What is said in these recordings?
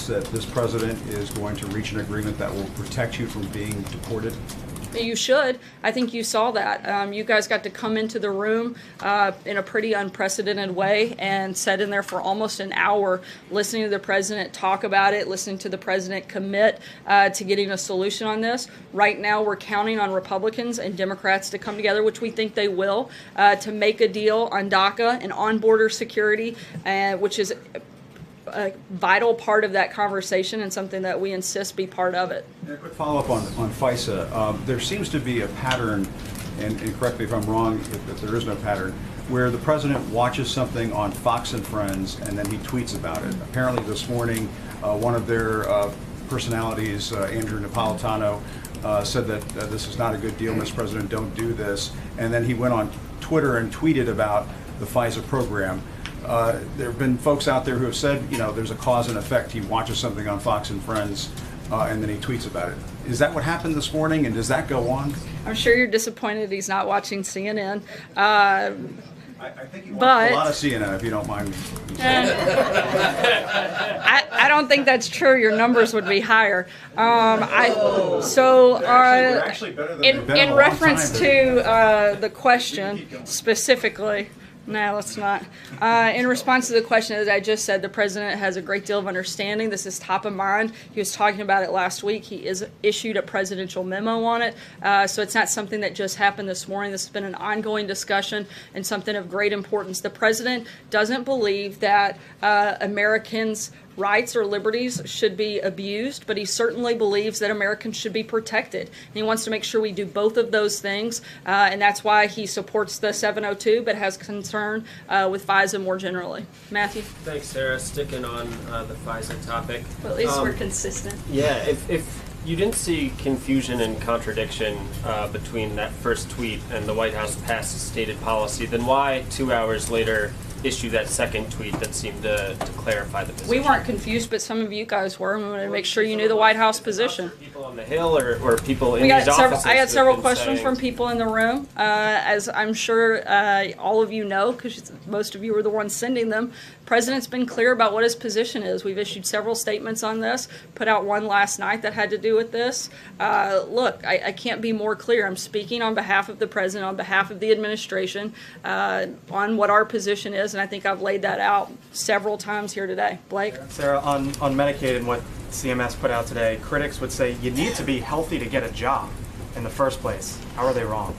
confidence that this president is going to reach an agreement that will protect you from being deported? You should. I think you saw that. You guys got to come into the room in a pretty unprecedented way and sat in there for almost an hour listening to the president talk about it, listening to the president commit to getting a solution on this. Right now we're counting on Republicans and Democrats to come together, which we think they will, to make a deal on DACA and on border security, which is a vital part of that conversation and something that we insist be part of it. And a quick follow-up on FISA. There seems to be a pattern, and correct me if I'm wrong if there is no pattern, where the president watches something on Fox and Friends and then he tweets about it. Apparently this morning, one of their personalities, Andrew Napolitano, said that this is not a good deal, Mr. President, don't do this. And then he went on Twitter and tweeted about the FISA program. There have been folks out there who have said, you know, there's a cause and effect. He watches something on Fox and Friends and then he tweets about it. Is that what happened this morning, and does that go on? I'm sure you're disappointed he's not watching CNN. I think he watched a lot of CNN, if you don't mind me. I don't think that's true. Your numbers would be higher. In reference to the question specifically, no, let's not. In response to the question, as I just said, the president has a great deal of understanding. This is top of mind. He was talking about it last week. He is issued a presidential memo on it. So it's not something that just happened this morning. This has been an ongoing discussion and something of great importance. The president doesn't believe that Americans' rights or liberties should be abused, but he certainly believes that Americans should be protected. And he wants to make sure we do both of those things, and that's why he supports the 702, but has concern with FISA more generally. Matthew? Thanks, Sarah. Sticking on the FISA topic. Well, at least we're consistent. Yeah, if you didn't see confusion and contradiction between that first tweet and the White House past stated policy, then why 2 hours later issue that second tweet that seemed to clarify the position? We weren't confused, but some of you guys were. We wanted to make sure you knew the White House position. People on the Hill or people in these offices? I got several questions from people in the room. As I'm sure all of you know, because most of you were the ones sending them, the president's been clear about what his position is. We've issued several statements on this, put out one last night that had to do with this. Look, I can't be more clear. I'm speaking on behalf of the president, on behalf of the administration, on what our position is, and I think I've laid that out several times here today. Blake? Sarah, on Medicaid and what CMS put out today, critics would say you need to be healthy to get a job in the first place. How are they wrong?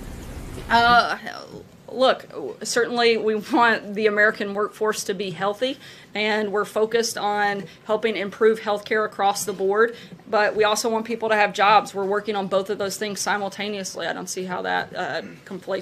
Look, certainly we want the American workforce to be healthy, and we're focused on helping improve health care across the board, but we also want people to have jobs. We're working on both of those things simultaneously. I don't see how that conflates.